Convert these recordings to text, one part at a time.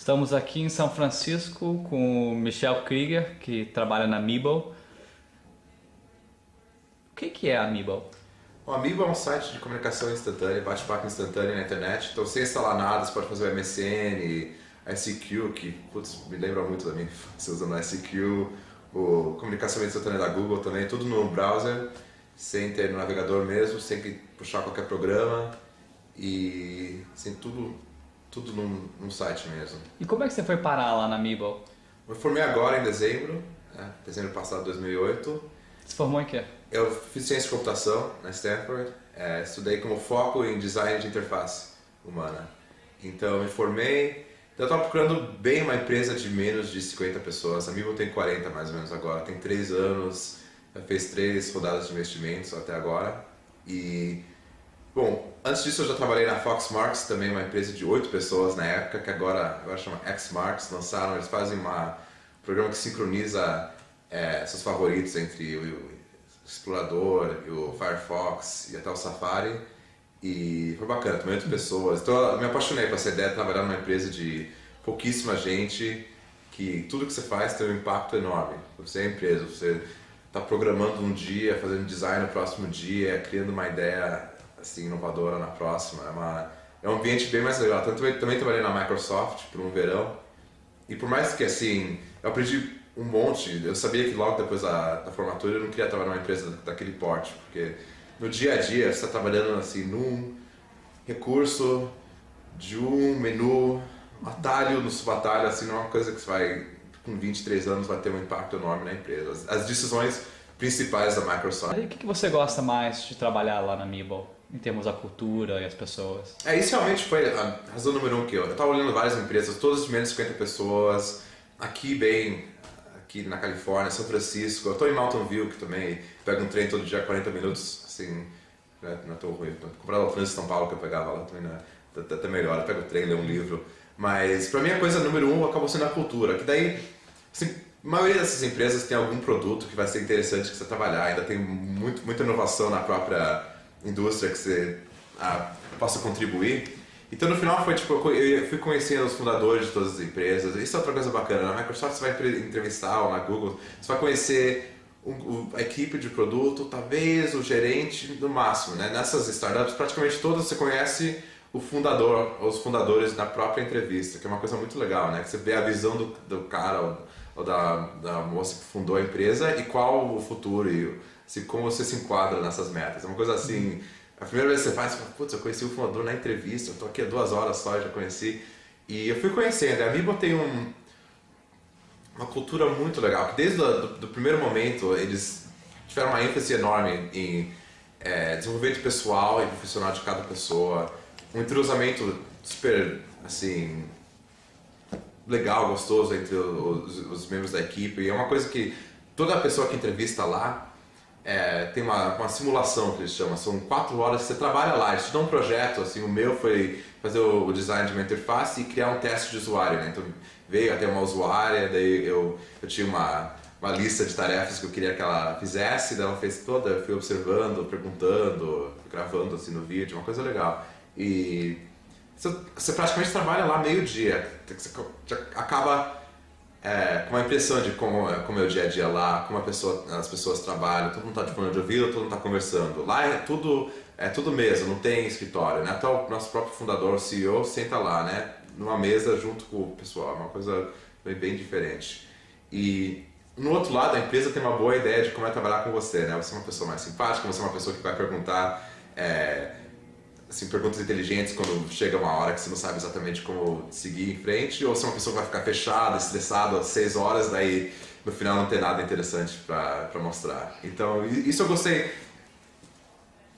Estamos aqui em São Francisco com o Michel Krieger, que trabalha na Meeble. O que é a Meeble? O Amiibo é um site de comunicação instantânea, bate-papo instantâneo na internet. Então, sem instalar nada, você pode fazer o MSN, ICQ, que me lembra muito da minha infância usando o ICQ, comunicação instantânea da Google também, tudo no browser, sem ter no navegador mesmo, sem que puxar qualquer programa e assim, tudo num site mesmo. E como é que você foi parar lá na Meeble? Eu me formei agora em dezembro, dezembro passado de 2008. Você formou em quê? Eu fiz ciência de computação na Stanford, estudei como foco em design de interface humana. Então eu me formei, eu estava procurando bem uma empresa de menos de 50 pessoas, a Meeble tem 40 mais ou menos agora, tem 3 anos, já fez 3 rodadas de investimentos até agora. E, bom, antes disso eu já trabalhei na Fox Marks, também uma empresa de 8 pessoas na época, que agora chama X-Marks, lançaram, eles fazem um programa que sincroniza seus favoritos entre o Explorador e o Firefox e até o Safari, e foi bacana, também 8 pessoas. Então eu me apaixonei por essa ideia de trabalhar numa empresa de pouquíssima gente, que tudo que você faz tem um impacto enorme. Você é a empresa, você está programando um dia, fazendo design no próximo dia, criando uma ideia assim, inovadora na próxima. É um ambiente bem mais legal. Também trabalhei na Microsoft por um verão, e por mais que assim, eu aprendi um monte. Eu sabia que logo depois da formatura eu não queria trabalhar numa empresa daquele porte, porque no dia a dia você está trabalhando assim num recurso de um menu, um atalho no subatalho, assim, não é uma coisa que você vai, com 23 anos, vai ter um impacto enorme na empresa. As decisões principais da Microsoft. E o que você gosta mais de trabalhar lá na Meeble, em termos da cultura e as pessoas? Isso realmente foi a razão número 1 que eu estava olhando várias empresas, todas de menos de 50 pessoas, aqui na Califórnia, São Francisco. Eu estou em Mountain View, que também pego um trem todo dia, 40 minutos, assim, não é tão ruim. Comparado ao trânsito de São Paulo que eu pegava lá, também até melhor, eu pego o trem, leio um livro. Mas para mim a coisa número 1 acabou sendo a cultura, que daí, assim, a maioria dessas empresas tem algum produto que vai ser interessante que você trabalhar, ainda tem muita inovação na própria indústria que você possa contribuir. Então no final foi tipo, eu fui conhecendo os fundadores de todas as empresas. Isso é outra coisa bacana. Na Microsoft você vai entrevistar, ou na Google, você vai conhecer a equipe de produto, talvez o gerente no máximo, né? Nessas startups praticamente todas você conhece o fundador, ou os fundadores na própria entrevista, que é uma coisa muito legal, né? Que você vê a visão do cara ou da moça que fundou a empresa e qual o futuro e assim, como você se enquadra nessas metas. É uma coisa assim. A primeira vez que você faz, você fala, putz, eu conheci o fundador na entrevista, eu estou aqui há 2 horas só, eu já conheci. E eu fui conhecendo. A Meeble tem uma cultura muito legal, que desde o primeiro momento eles tiveram uma ênfase enorme em desenvolvimento pessoal e profissional de cada pessoa, um entrosamento super, assim, legal, gostoso entre os membros da equipe. E é uma coisa que toda pessoa que entrevista lá tem uma simulação que eles chamam, são 4 horas que você trabalha lá, eles te dão um projeto, assim, o meu foi fazer o design de uma interface e criar um teste de usuário, né? Então veio até uma usuária, daí eu tinha uma lista de tarefas que eu queria que ela fizesse, daí ela fez toda, eu fui observando, perguntando, gravando assim no vídeo, uma coisa legal. E você praticamente trabalha lá meio-dia, você acaba com uma impressão de como é o dia a dia lá, como as pessoas trabalham, todo mundo está de fone de ouvido, todo mundo está conversando. Lá é tudo mesa, não tem escritório, né? Até o nosso próprio fundador, o CEO, senta lá, né? Numa mesa junto com o pessoal, é uma coisa bem diferente. E no outro lado, a empresa tem uma boa ideia de como é trabalhar com você, né? Você é uma pessoa mais simpática, você é uma pessoa que vai perguntar assim, perguntas inteligentes quando chega uma hora que você não sabe exatamente como seguir em frente, ou se é uma pessoa que vai ficar fechada, estressada às 6 horas, daí no final não tem nada interessante para mostrar. Então, isso eu gostei.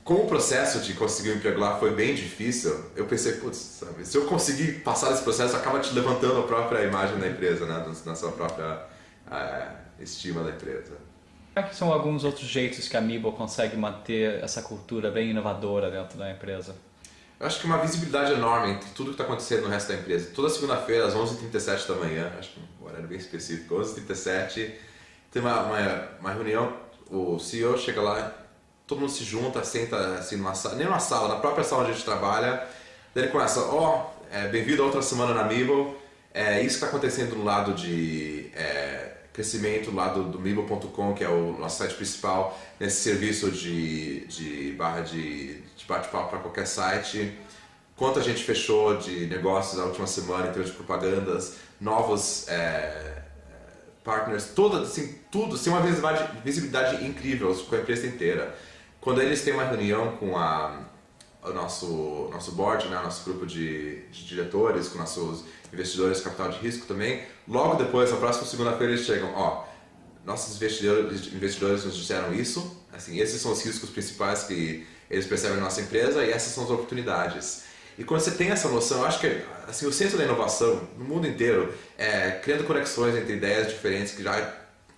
Como o processo de conseguir um emprego lá foi bem difícil, eu pensei, putz, sabe, se eu conseguir passar esse processo, acaba te levantando a própria imagem da empresa, né, na sua própria estima da empresa. Como é que são alguns outros jeitos que a Meeble consegue manter essa cultura bem inovadora dentro da empresa? Eu acho que uma visibilidade enorme entre tudo que está acontecendo no resto da empresa. Toda segunda-feira, às 11h37 da manhã, acho que um horário bem específico, 11h37, tem uma reunião, o CEO chega lá, todo mundo se junta, senta assim numa sala, nem numa sala, na própria sala onde a gente trabalha, daí ele começa, bem-vindo a outra semana na Meeble, Isso está acontecendo no lado de crescimento, no lado do Meeple.com, que é o nosso site principal, nesse serviço de barra de bate-papo para qualquer site. Quanto a gente fechou de negócios na última semana em termos de propagandas, novos partners, tudo, assim, uma visibilidade incrível com a empresa inteira. Quando eles têm uma reunião com o nosso board, né, nosso grupo de diretores, com nossos investidores de capital de risco também, logo depois, na próxima segunda-feira, eles chegam, nossos investidores nos disseram isso, assim, esses são os riscos principais que eles percebem na nossa empresa e essas são as oportunidades. E quando você tem essa noção, eu acho que assim, o senso da inovação no mundo inteiro, criando conexões entre ideias diferentes que já,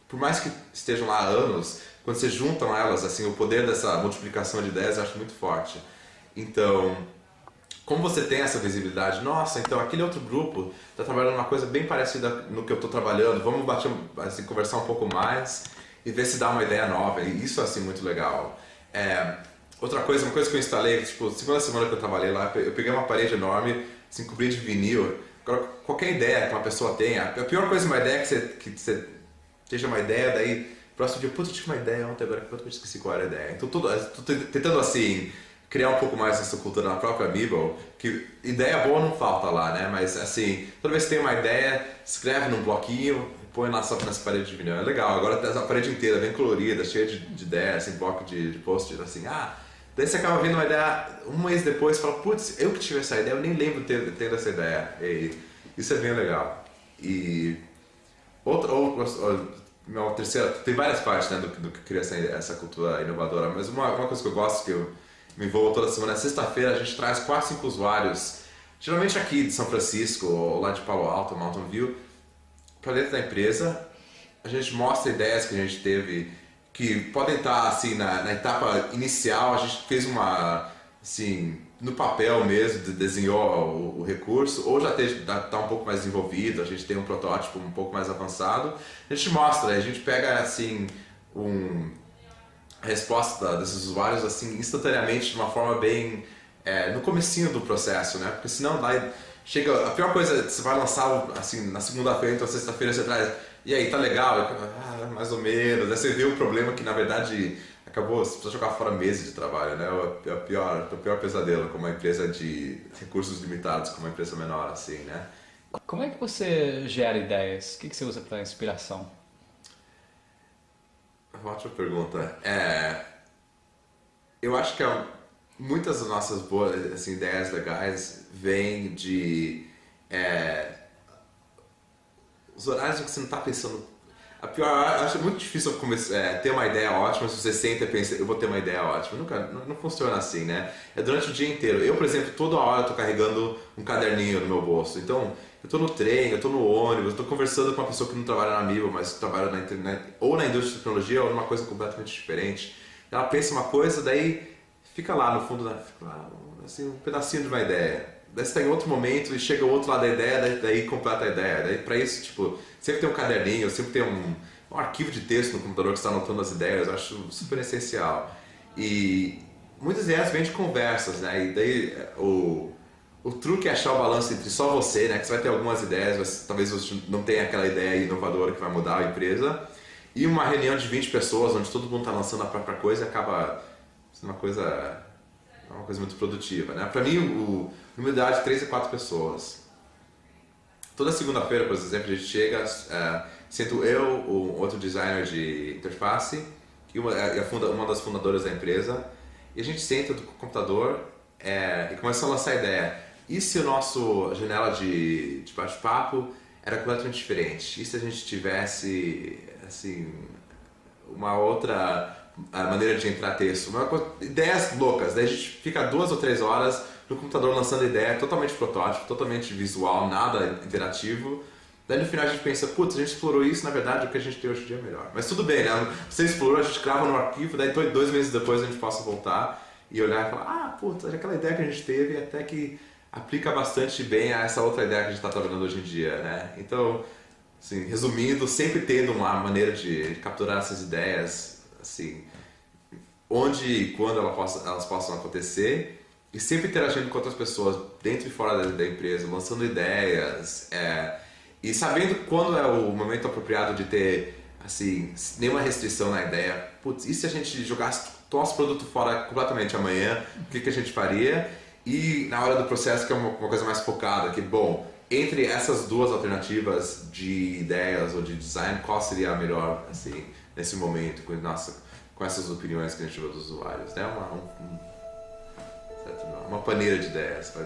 por mais que estejam lá há anos, quando você juntam elas, assim, o poder dessa multiplicação de ideias eu acho muito forte. Então, como você tem essa visibilidade, nossa, então aquele outro grupo está trabalhando uma coisa bem parecida no que eu estou trabalhando, vamos assim, conversar um pouco mais e ver se dá uma ideia nova, e isso é assim, muito legal. Uma coisa que eu instalei, tipo, segunda semana que eu trabalhei lá, eu peguei uma parede enorme, assim, cobri de vinil. Agora, qualquer ideia que uma pessoa tenha, a pior coisa de uma ideia é que você seja uma ideia, daí, próximo dia, putz, eu tive uma ideia ontem, agora eu esqueci qual era a ideia. Então, tô tentando, assim, criar um pouco mais essa cultura na própria Meeple, que ideia boa não falta lá, né? Mas, assim, toda vez que tem uma ideia, escreve num bloquinho, põe lá só nessa parede de vinil. É legal, agora tem a parede inteira, bem colorida, cheia de ideias, assim, bloco de post-it, assim, daí você acaba vendo uma ideia um mês depois e fala, putz, eu que tive essa ideia, eu nem lembro de ter essa ideia. E isso é bem legal. E minha terceira, tem várias partes, né, do que cria essa cultura inovadora, mas uma coisa que eu gosto, que eu me envolvo toda semana, é sexta-feira a gente traz 4, 5 usuários, geralmente aqui de São Francisco ou lá de Palo Alto, Mountain View, para dentro da empresa. A gente mostra ideias que a gente teve que podem estar assim na etapa inicial. A gente fez assim, no papel mesmo, desenhou o recurso, ou já está um pouco mais desenvolvido, a gente tem um protótipo um pouco mais avançado. A gente mostra, a gente pega assim a resposta desses usuários assim instantaneamente, de uma forma bem no comecinho do processo, né? Porque senão chega a pior coisa, você vai lançar assim na segunda-feira, então sexta-feira você traz, e aí, tá legal? Mais ou menos. Aí você vê um problema que, na verdade, você precisa jogar fora meses de trabalho, né? É o pior pesadelo com uma empresa de recursos limitados, com uma empresa menor, assim, né? Como é que você gera ideias? O que você usa para inspiração? Ótima pergunta. Eu acho que muitas das nossas boas assim, ideias legais vêm de os horários que você não está pensando. Eu acho muito difícil ter uma ideia ótima se você senta e pensa, eu vou ter uma ideia ótima. Não funciona assim, né? É durante o dia inteiro. Eu, por exemplo, toda hora estou carregando um caderninho no meu bolso. Então, eu estou no trem, eu estou no ônibus, eu estou conversando com uma pessoa que não trabalha na Meeple, mas que trabalha na internet, ou na indústria de tecnologia, ou numa coisa completamente diferente. Ela pensa uma coisa, daí fica lá no fundo, fica lá, assim, um pedacinho de uma ideia. Daí você está em outro momento e chega o outro lado da ideia, daí completa a ideia. Daí para isso, tipo, sempre tem um caderninho, sempre tem um arquivo de texto no computador que você está anotando as ideias, eu acho super essencial. E muitas ideias vêm de conversas, né? E daí o truque é achar o balanço entre só você, né? Que você vai ter algumas ideias, mas talvez você não tenha aquela ideia inovadora que vai mudar a empresa. E uma reunião de 20 pessoas, onde todo mundo está lançando a própria coisa, acaba sendo uma coisa muito produtiva, né? Para mim, o número ideal é de 3 a 4 pessoas. Toda segunda-feira, por exemplo, a gente chega, sento eu, um outro designer de interface e uma das fundadoras da empresa, e a gente senta com o computador e começa a lançar a ideia. E se a nossa janela de bate-papo era completamente diferente? E se a gente tivesse assim, uma outra maneira de entrar texto? Ideias loucas. Daí a gente fica 2 ou 3 horas no computador lançando ideia, totalmente protótipo, totalmente visual, nada interativo. Daí no final a gente pensa, putz, a gente explorou isso, na verdade o que a gente tem hoje em dia é melhor. Mas tudo bem, né? Você explorou, a gente crava no arquivo, daí 2 meses depois a gente possa voltar e olhar e falar, putz, aquela ideia que a gente teve até que aplica bastante bem a essa outra ideia que a gente está trabalhando hoje em dia, né? Então, assim, resumindo, sempre tendo uma maneira de capturar essas ideias, assim, onde e quando elas possam acontecer, e sempre interagindo com outras pessoas dentro e fora da empresa, lançando ideias, e sabendo quando é o momento apropriado de ter assim, nenhuma restrição na ideia. Putz, e se a gente jogasse nosso produto fora completamente amanhã, o que a gente faria? E na hora do processo, que é uma coisa mais focada, que, bom, entre essas duas alternativas de ideias ou de design, qual seria a melhor, assim, nesse momento, com essas opiniões que a gente tiver dos usuários, né? Uma paneira de ideias vai